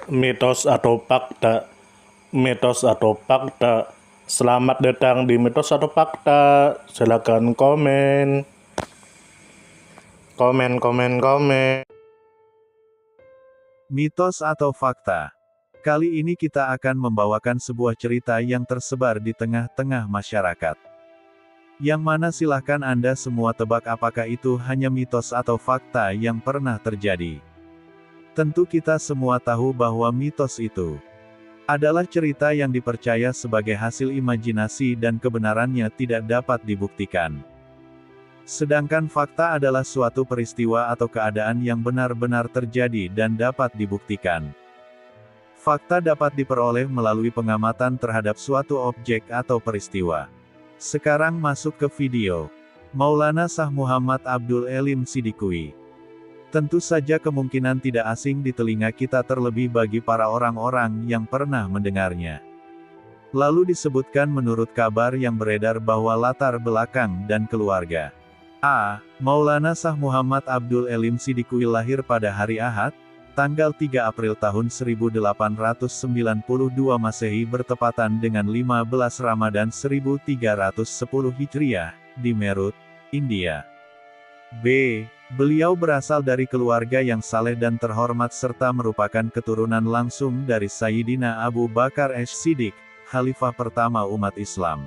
Mitos atau fakta? Mitos atau fakta? Selamat datang di Mitos atau Fakta. Silakan komen. Komen. Mitos atau fakta? Kali ini kita akan membawakan sebuah cerita yang tersebar di tengah-tengah masyarakat. Yang mana silahkan Anda semua tebak apakah itu hanya mitos atau fakta yang pernah terjadi. Tentu kita semua tahu bahwa mitos itu adalah cerita yang dipercaya sebagai hasil imajinasi dan kebenarannya tidak dapat dibuktikan. Sedangkan fakta adalah suatu peristiwa atau keadaan yang benar-benar terjadi dan dapat dibuktikan. Fakta dapat diperoleh melalui pengamatan terhadap suatu objek atau peristiwa. Sekarang masuk ke video. Maulana Shah Muhammad Abdul Elim Sidikuy. Tentu saja kemungkinan tidak asing di telinga kita terlebih bagi para orang-orang yang pernah mendengarnya. Lalu disebutkan menurut kabar yang beredar bahwa latar belakang dan keluarga. Maulana Shah Muhammad Abdul Elim Sidikuy lahir pada hari Ahad, tanggal 3 April tahun 1892 Masehi bertepatan dengan 15 Ramadan 1310 Hijriah, di Meerut, India. Beliau berasal dari keluarga yang saleh dan terhormat serta merupakan keturunan langsung dari Sayyidina Abu Bakar As-Siddiq, Khalifah pertama umat Islam.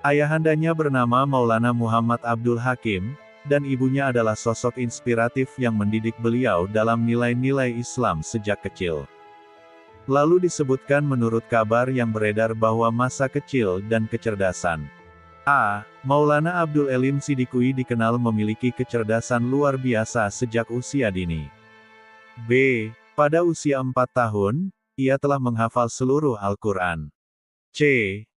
Ayahandanya bernama Maulana Muhammad Abdul Hakim, dan ibunya adalah sosok inspiratif yang mendidik beliau dalam nilai-nilai Islam sejak kecil. Lalu disebutkan menurut kabar yang beredar bahwa masa kecil dan kecerdasan. Maulana Abdul Elim Sidikuy dikenal memiliki kecerdasan luar biasa sejak usia dini. Pada usia 4 tahun, ia telah menghafal seluruh Al-Quran.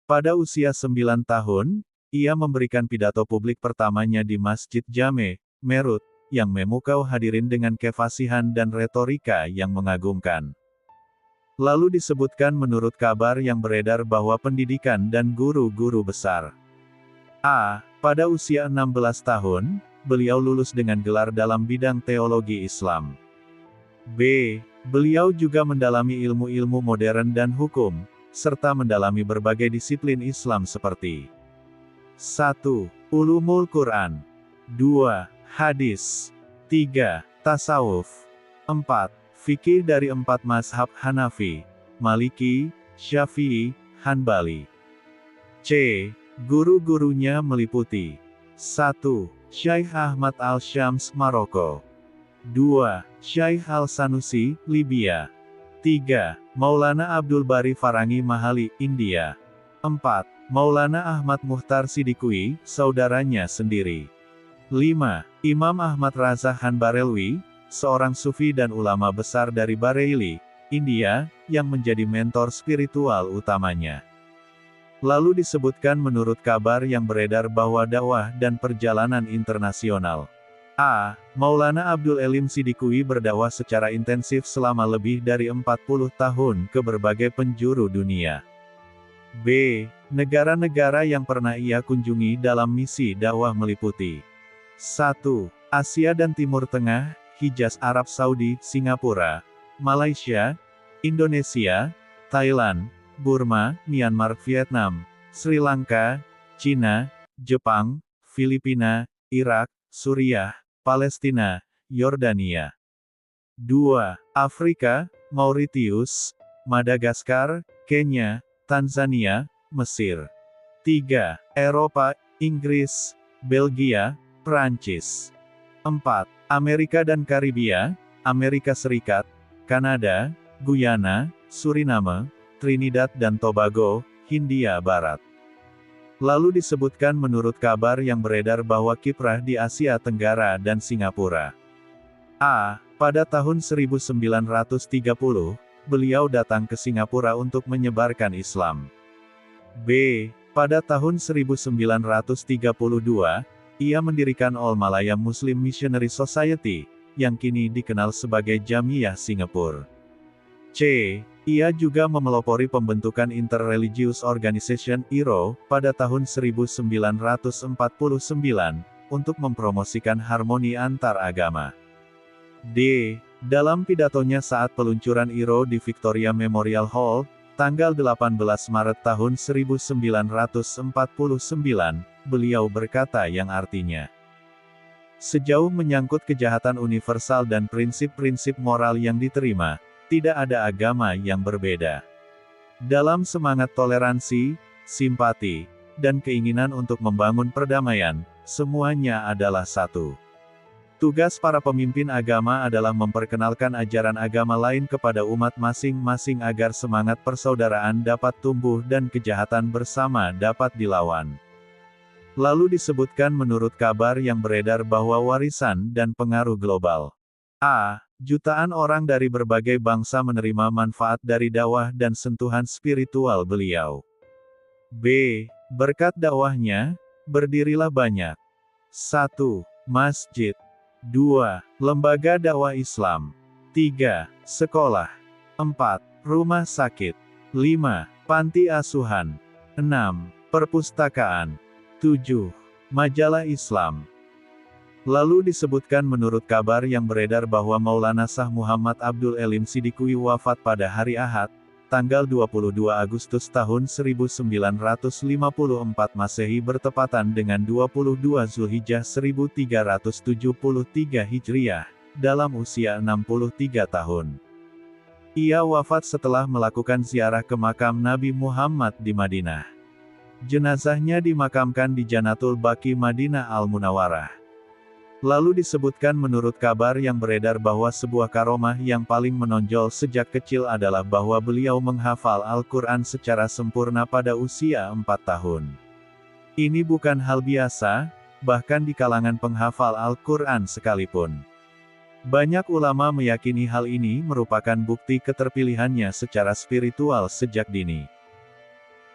Pada usia 9 tahun, ia memberikan pidato publik pertamanya di Masjid Jame, Meerut, yang memukau hadirin dengan kefasihan dan retorika yang mengagumkan. Lalu disebutkan menurut kabar yang beredar bahwa pendidikan dan guru-guru besar. Pada usia 16 tahun, beliau lulus dengan gelar dalam bidang teologi Islam. Beliau juga mendalami ilmu-ilmu modern dan hukum, serta mendalami berbagai disiplin Islam seperti 1. Ulumul Quran 2. Hadis 3. Tasawuf 4. Fikih dari 4 mazhab Hanafi, Maliki, Syafi'i, Hanbali. Guru-gurunya meliputi 1. Syekh Ahmad Al-Syams, Maroko. 2. Syekh Al-Sanusi, Libya. 3. Maulana Abdul Bari Farangi Mahali, India. 4. Maulana Ahmad Muhtar Sidikuy, saudaranya sendiri. 5. Imam Ahmad Raza Khan Barelwi, seorang sufi dan ulama besar dari Bareilly, India, yang menjadi mentor spiritual utamanya. Lalu disebutkan menurut kabar yang beredar bahwa dakwah dan perjalanan internasional. Maulana Abdul Elim Sidikuy berdakwah secara intensif selama lebih dari 40 tahun ke berbagai penjuru dunia. Negara-negara yang pernah ia kunjungi dalam misi dakwah meliputi 1. Asia dan Timur Tengah, Hijaz Arab Saudi, Singapura, Malaysia, Indonesia, Thailand, Burma, Myanmar, Vietnam, Sri Lanka, Cina, Jepang, Filipina, Irak, Suriah, Palestina, Yordania. 2. Afrika, Mauritius, Madagaskar, Kenya, Tanzania, Mesir. 3. Eropa, Inggris, Belgia, Prancis. 4. Amerika dan Karibia, Amerika Serikat, Kanada, Guyana, Suriname, Trinidad dan Tobago, Hindia Barat. Lalu disebutkan menurut kabar yang beredar bahwa kiprah di Asia Tenggara dan Singapura. Pada tahun 1930, beliau datang ke Singapura untuk menyebarkan Islam. Pada tahun 1932, ia mendirikan All Malaya Muslim Missionary Society, yang kini dikenal sebagai Jamiyah Singapura. Ia juga memelopori pembentukan Interreligious Organization (IRO) pada tahun 1949, untuk mempromosikan harmoni antar agama. Dalam pidatonya saat peluncuran IRO di Victoria Memorial Hall, tanggal 18 Maret tahun 1949, beliau berkata yang artinya, "Sejauh menyangkut kejahatan universal dan prinsip-prinsip moral yang diterima, tidak ada agama yang berbeda. Dalam semangat toleransi, simpati, dan keinginan untuk membangun perdamaian, semuanya adalah satu. Tugas para pemimpin agama adalah memperkenalkan ajaran agama lain kepada umat masing-masing agar semangat persaudaraan dapat tumbuh dan kejahatan bersama dapat dilawan." Lalu disebutkan menurut kabar yang beredar bahwa warisan dan pengaruh global. A. Jutaan orang dari berbagai bangsa menerima manfaat dari dakwah dan sentuhan spiritual beliau. B. Berkat dakwahnya, berdirilah banyak. 1. Masjid. 2. Lembaga dakwah Islam. 3. Sekolah. 4. Rumah sakit. 5. Panti asuhan. 6. Perpustakaan. 7. Majalah Islam. Lalu disebutkan menurut kabar yang beredar bahwa Maulana Shah Muhammad Abdul Elim Siddiqui wafat pada hari Ahad, tanggal 22 Agustus tahun 1954 Masehi bertepatan dengan 22 Zulhijjah 1373 Hijriah, dalam usia 63 tahun. Ia wafat setelah melakukan ziarah ke makam Nabi Muhammad di Madinah. Jenazahnya dimakamkan di Janatul Baqi Madinah Al-Munawwarah. Lalu disebutkan menurut kabar yang beredar bahwa sebuah karomah yang paling menonjol sejak kecil adalah bahwa beliau menghafal Al-Quran secara sempurna pada usia 4 tahun. Ini bukan hal biasa, bahkan di kalangan penghafal Al-Quran sekalipun. Banyak ulama meyakini hal ini merupakan bukti keterpilihannya secara spiritual sejak dini.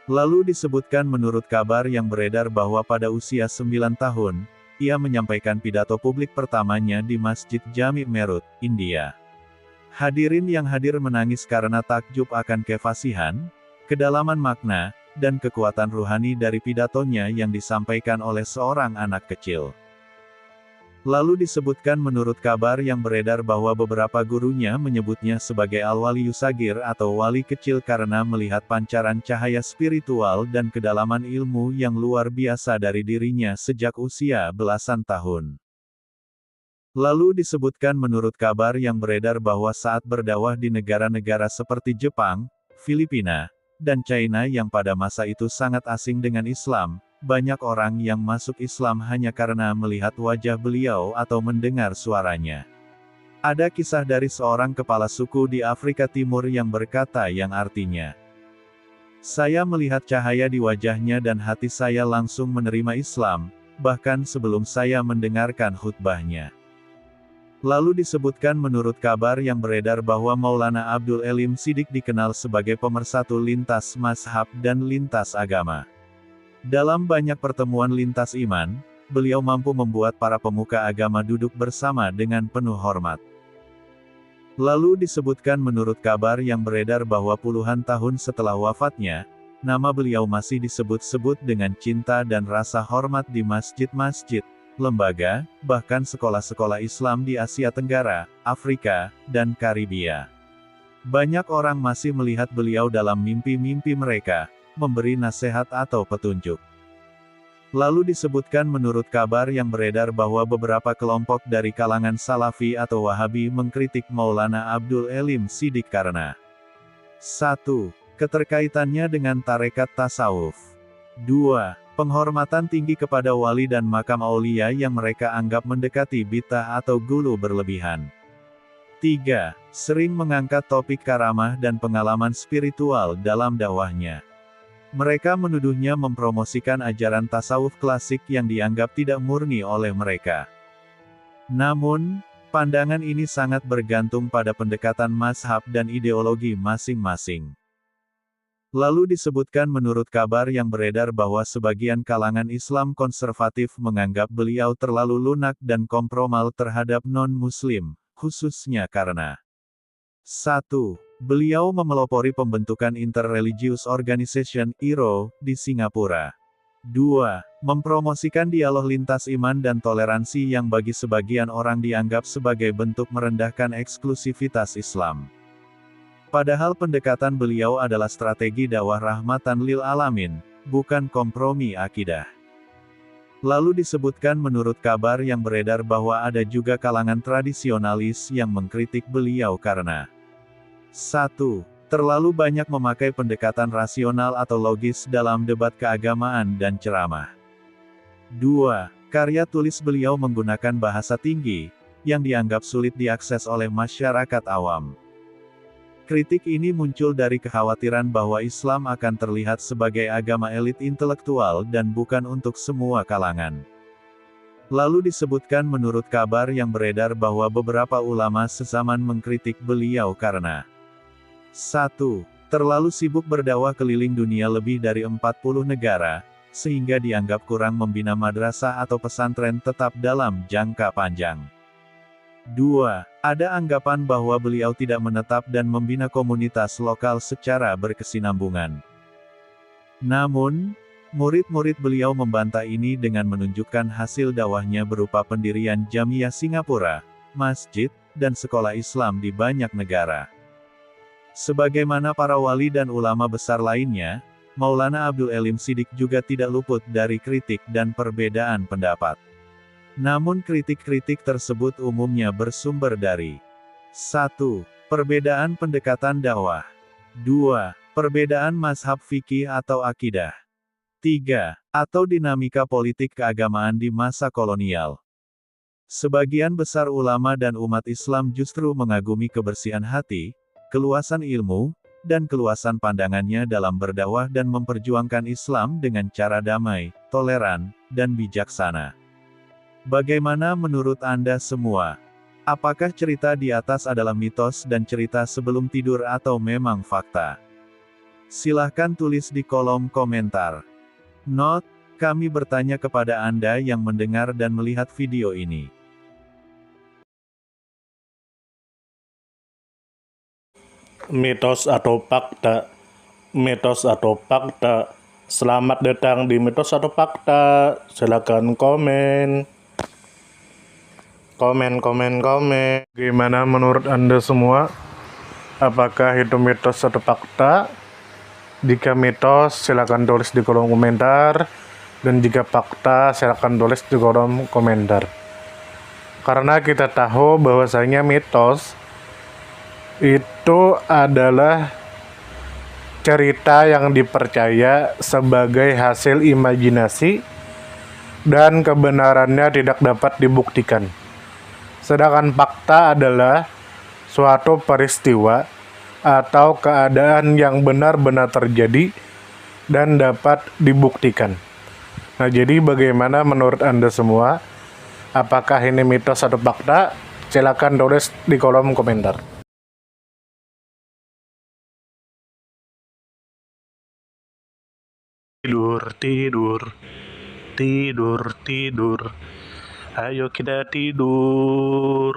Lalu disebutkan menurut kabar yang beredar bahwa pada usia 9 tahun, ia menyampaikan pidato publik pertamanya di Masjid Jami' Meerut, India. Hadirin yang hadir menangis karena takjub akan kefasihan, kedalaman makna, dan kekuatan ruhani dari pidatonya yang disampaikan oleh seorang anak kecil. Lalu disebutkan menurut kabar yang beredar bahwa beberapa gurunya menyebutnya sebagai Al-Wali Yusagir atau wali kecil karena melihat pancaran cahaya spiritual dan kedalaman ilmu yang luar biasa dari dirinya sejak usia belasan tahun. Lalu disebutkan menurut kabar yang beredar bahwa saat berdakwah di negara-negara seperti Jepang, Filipina, dan China yang pada masa itu sangat asing dengan Islam, banyak orang yang masuk Islam hanya karena melihat wajah beliau atau mendengar suaranya. Ada kisah dari seorang kepala suku di Afrika Timur yang berkata yang artinya, "Saya melihat cahaya di wajahnya dan hati saya langsung menerima Islam, bahkan sebelum saya mendengarkan khutbahnya." Lalu disebutkan menurut kabar yang beredar bahwa Maulana Abdul Elim Siddiq dikenal sebagai pemersatu lintas mazhab dan lintas agama. Dalam banyak pertemuan lintas iman, beliau mampu membuat para pemuka agama duduk bersama dengan penuh hormat. Lalu disebutkan menurut kabar yang beredar bahwa puluhan tahun setelah wafatnya, nama beliau masih disebut-sebut dengan cinta dan rasa hormat di masjid-masjid, lembaga, bahkan sekolah-sekolah Islam di Asia Tenggara, Afrika, dan Karibia. Banyak orang masih melihat beliau dalam mimpi-mimpi mereka, memberi nasihat atau petunjuk. Lalu disebutkan menurut kabar yang beredar bahwa beberapa kelompok dari kalangan Salafi atau Wahabi mengkritik Maulana Abdul Elim Siddiq karena 1. Keterkaitannya dengan tarekat tasawuf. 2. Penghormatan tinggi kepada wali dan makam aulia yang mereka anggap mendekati bid'ah atau gulu berlebihan. 3. Sering mengangkat topik karamah dan pengalaman spiritual dalam dakwahnya. Mereka menuduhnya mempromosikan ajaran tasawuf klasik yang dianggap tidak murni oleh mereka. Namun, pandangan ini sangat bergantung pada pendekatan mazhab dan ideologi masing-masing. Lalu disebutkan menurut kabar yang beredar bahwa sebagian kalangan Islam konservatif menganggap beliau terlalu lunak dan kompromal terhadap non-muslim, khususnya karena 1. Beliau memelopori pembentukan Inter-Religious Organization (IRO) di Singapura. 2. Mempromosikan dialog lintas iman dan toleransi yang bagi sebagian orang dianggap sebagai bentuk merendahkan eksklusivitas Islam. Padahal pendekatan beliau adalah strategi dakwah rahmatan lil alamin, bukan kompromi akidah. Lalu disebutkan menurut kabar yang beredar bahwa ada juga kalangan tradisionalis yang mengkritik beliau karena 1. Terlalu banyak memakai pendekatan rasional atau logis dalam debat keagamaan dan ceramah. 2. Karya tulis beliau menggunakan bahasa tinggi, yang dianggap sulit diakses oleh masyarakat awam. Kritik ini muncul dari kekhawatiran bahwa Islam akan terlihat sebagai agama elit intelektual dan bukan untuk semua kalangan. Lalu disebutkan menurut kabar yang beredar bahwa beberapa ulama sezaman mengkritik beliau karena 1. Terlalu sibuk berdakwah keliling dunia lebih dari 40 negara, sehingga dianggap kurang membina madrasah atau pesantren tetap dalam jangka panjang. 2. Ada anggapan bahwa beliau tidak menetap dan membina komunitas lokal secara berkesinambungan. Namun, murid-murid beliau membantah ini dengan menunjukkan hasil dakwahnya berupa pendirian Jamiah Singapura, masjid, dan sekolah Islam di banyak negara. Sebagaimana para wali dan ulama besar lainnya, Maulana Abdul Elim Siddiq juga tidak luput dari kritik dan perbedaan pendapat. Namun kritik-kritik tersebut umumnya bersumber dari 1. Perbedaan pendekatan dakwah. 2. Perbedaan mazhab fikih atau akidah. 3. Atau dinamika politik keagamaan di masa kolonial. Sebagian besar ulama dan umat Islam justru mengagumi kebersihan hati, keluasan ilmu, dan keluasan pandangannya dalam berdakwah dan memperjuangkan Islam dengan cara damai, toleran, dan bijaksana. Bagaimana menurut Anda semua? Apakah cerita di atas adalah mitos dan cerita sebelum tidur atau memang fakta? Silahkan tulis di kolom komentar. Note, kami bertanya kepada Anda yang mendengar dan melihat video ini. Mitos atau fakta? Mitos atau fakta? Selamat datang di Mitos atau Fakta. Silakan komen. Komen. Gimana menurut Anda semua? Apakah itu mitos atau fakta? Jika mitos, silakan tulis di kolom komentar. Dan jika fakta, silakan tulis di kolom komentar. Karena kita tahu bahwasanya mitos itu adalah cerita yang dipercaya sebagai hasil imajinasi dan kebenarannya tidak dapat dibuktikan. Sedangkan fakta adalah suatu peristiwa atau keadaan yang benar-benar terjadi dan dapat dibuktikan. Nah, jadi bagaimana menurut Anda semua? Apakah ini mitos atau fakta? Silakan tulis di kolom komentar. Tidur. Ayo kita tidur.